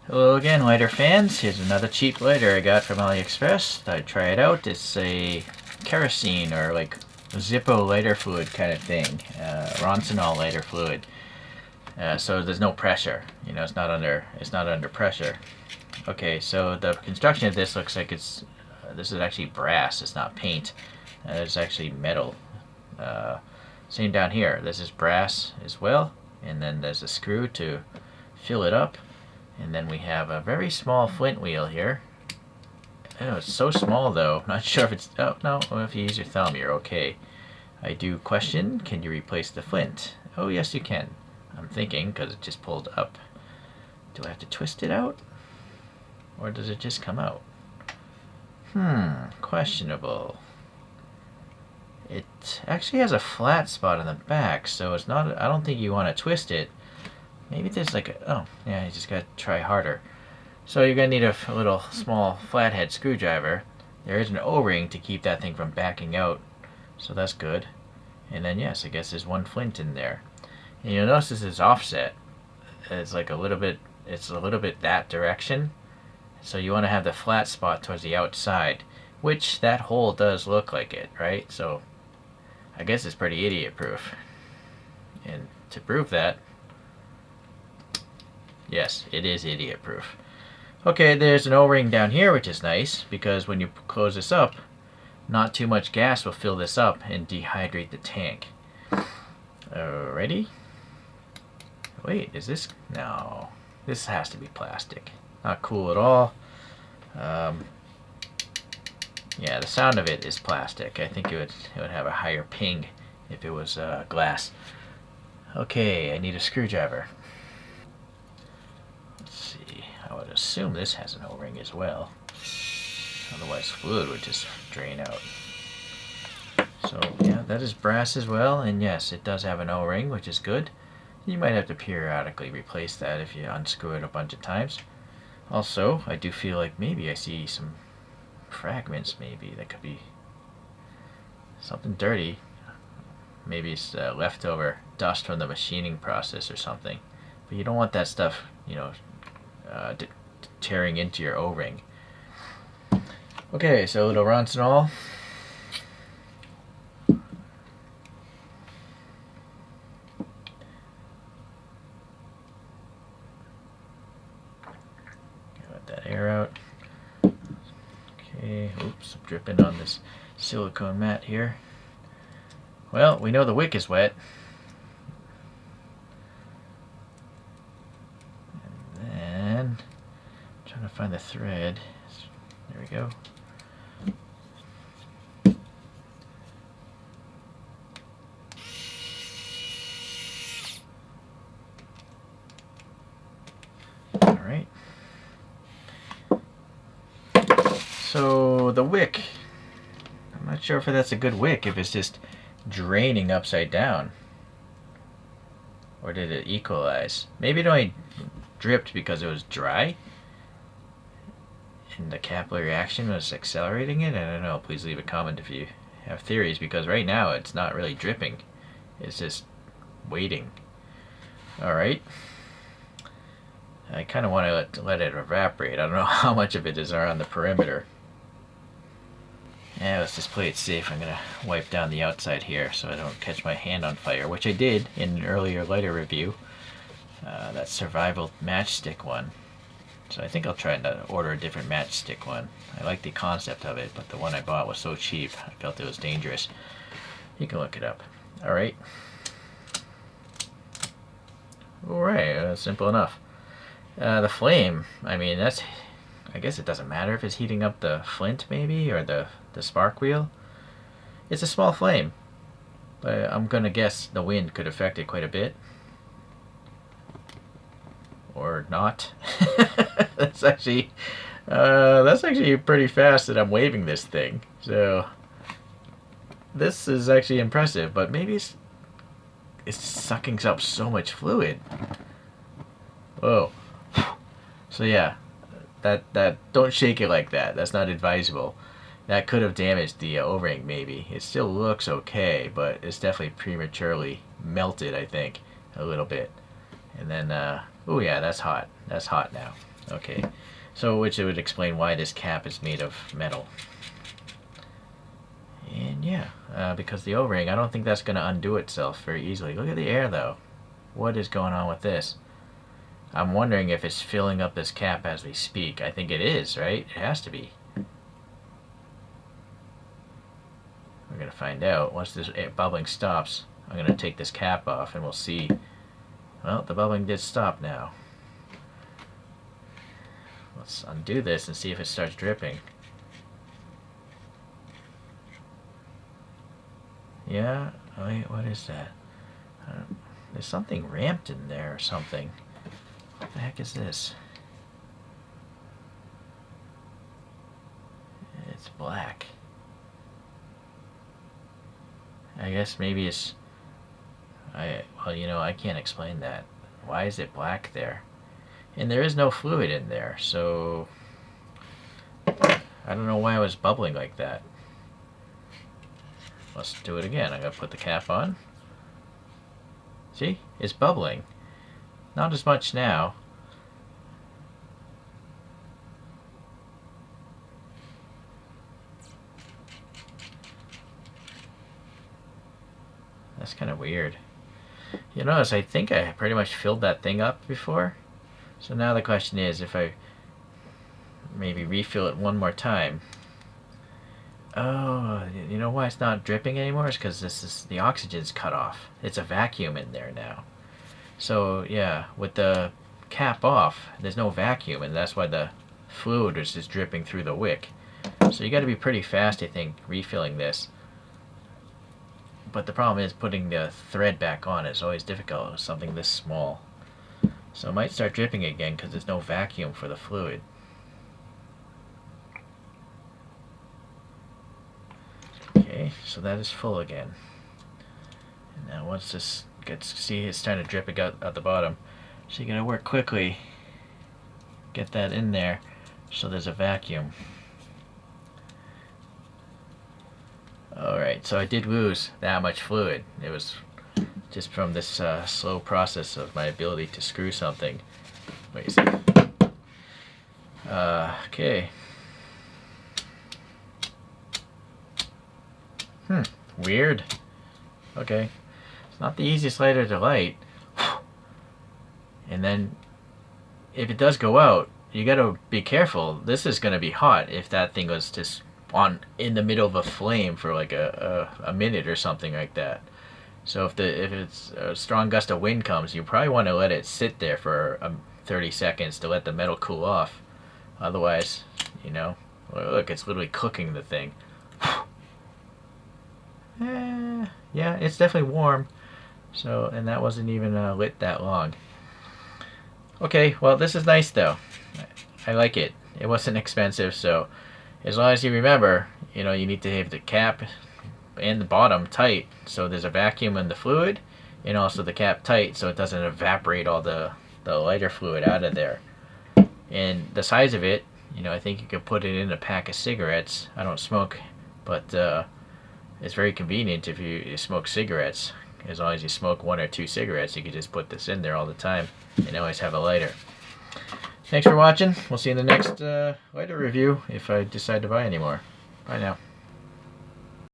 Hello again, lighter fans. Here's another cheap lighter I got from AliExpress. Thought I'd try it out. It's a kerosene or like Zippo lighter fluid kind of thing. Roncinol lighter fluid. So there's no pressure. You know, it's not under pressure. Okay, so the construction of this looks like this is actually brass. It's not paint. It's actually metal. Uh, Same down here. This is brass as well, and then there's a screw to fill it up. And then we have a very small flint wheel here. Oh, it's so small though. Not sure if it's... Oh, no. Well, if you use your thumb, you're okay. I do question, can you replace the flint? Oh, yes, you can. I'm thinking, because it just pulled up. Do I have to twist it out? Or does it just come out? Questionable. It actually has a flat spot on the back, so it's not... I don't think you want to twist it. Maybe there's like a... Oh, yeah, you just gotta try harder. So you're gonna need a little small flathead screwdriver. There is an O-ring to keep that thing from backing out, so that's good. And then yes, I guess there's one flint in there. And you'll notice this is offset. It's like a little bit that direction. So you want to have the flat spot towards the outside, which that hole does look like it, right? So I guess it's pretty idiot proof. And to prove that, yes, it is idiot proof. Okay, there's an O-ring down here, which is nice, because when you close this up, not too much gas will fill this up and dehydrate the tank. Alrighty. Wait, is this... No. This has to be plastic. Not cool at all. Yeah, the sound of it is plastic. I think it would have a higher ping if it was glass. Okay, I need a screwdriver. I would assume this has an O-ring as well. Otherwise fluid would just drain out. So yeah, that is brass as well, and yes, it does have an O-ring, which is good. You might have to periodically replace that if you unscrew it a bunch of times. Also, I do feel like maybe I see some fragments, maybe. That could be something dirty. Maybe it's leftover dust from the machining process or something. But you don't want that stuff, you know, tearing into your O-ring. Okay, so a little Roncinol. Let that air out. Okay, oops, I'm dripping on this silicone mat here. Well, we know the wick is wet. Trying to find the thread. There we go. Alright. So the wick. I'm not sure if that's a good wick, if it's just draining upside down. Or did it equalize? Maybe it only dripped because it was dry? And the capillary action was accelerating it? I don't know. Please leave a comment if you have theories, because right now it's not really dripping. It's just waiting. Alright. I kind of want to let it evaporate. I don't know how much of it is on the perimeter. Yeah, let's just play it safe. I'm going to wipe down the outside here so I don't catch my hand on fire, which I did in an earlier lighter review. That survival matchstick one. So I think I'll try to order a different matchstick one. I like the concept of it, but the one I bought was so cheap, I felt it was dangerous. You can look it up. Alright. Alright, simple enough. The flame, I mean, that's... I guess it doesn't matter if it's heating up the flint, maybe, or the spark wheel. It's a small flame, but I'm gonna guess the wind could affect it quite a bit. Or not. That's actually pretty fast that I'm waving this thing. So this is actually impressive, but maybe it's sucking up so much fluid. Whoa. So yeah, that don't shake it like that. That's not advisable. That could have damaged the O-ring maybe. It still looks okay, but it's definitely prematurely melted, I think, a little bit. And then, oh yeah, that's hot. That's hot now. Okay, so which would explain why this cap is made of metal. And yeah, because the O-ring, I don't think that's going to undo itself very easily. Look at the air though. What is going on with this? I'm wondering if it's filling up this cap as we speak. I think it is, right? It has to be. We're going to find out. Once this bubbling stops, I'm going to take this cap off and we'll see. Well, the bubbling did stop now. Let's undo this and see if it starts dripping. Yeah? Wait, what is that? There's something ramped in there or something. What the heck is this? It's black. I guess maybe it's... well, you know, I can't explain that. Why is it black there? And there is no fluid in there, so... I don't know why it was bubbling like that. Let's do it again. I'm going to put the cap on. See? It's bubbling. Not as much now. That's kind of weird. You notice, I think I pretty much filled that thing up before. So now the question is if I maybe refill it one more time. Oh, you know why it's not dripping anymore? It's because the oxygen's cut off. It's a vacuum in there now. So yeah, with the cap off, there's no vacuum, and that's why the fluid is just dripping through the wick. So you got to be pretty fast, I think, refilling this. But the problem is putting the thread back on is always difficult with something this small. So it might start dripping again because there's no vacuum for the fluid. Okay, so that is full again. And now once this gets, see, it's starting to drip out at the bottom. So you gotta work quickly, get that in there so there's a vacuum. Alright, so I did lose that much fluid. It was just from this slow process of my ability to screw something. Wait a second. Okay. Weird. Okay. It's not the easiest lighter to light. And then, if it does go out, you gotta be careful. This is gonna be hot if that thing was just on in the middle of a flame for like a minute or something like that. So if it's a strong gust of wind comes, you probably want to let it sit there for 30 seconds to let the metal cool off. Otherwise, you know, look, it's literally cooking the thing. Yeah, it's definitely warm. So, and that wasn't even lit that long. Okay, well, this is nice though. I like it. It wasn't expensive, so as long as you remember, you know, you need to have the cap and the bottom tight so there's a vacuum in the fluid, and also the cap tight so it doesn't evaporate all the lighter fluid out of there. And the size of it, you know, I think you could put it in a pack of cigarettes. I don't smoke, but it's very convenient if you smoke cigarettes. As long as you smoke 1 or 2 cigarettes, you can just put this in there all the time and always have a lighter. Thanks for watching. We'll see you in the next lighter review if I decide to buy any more. Bye now.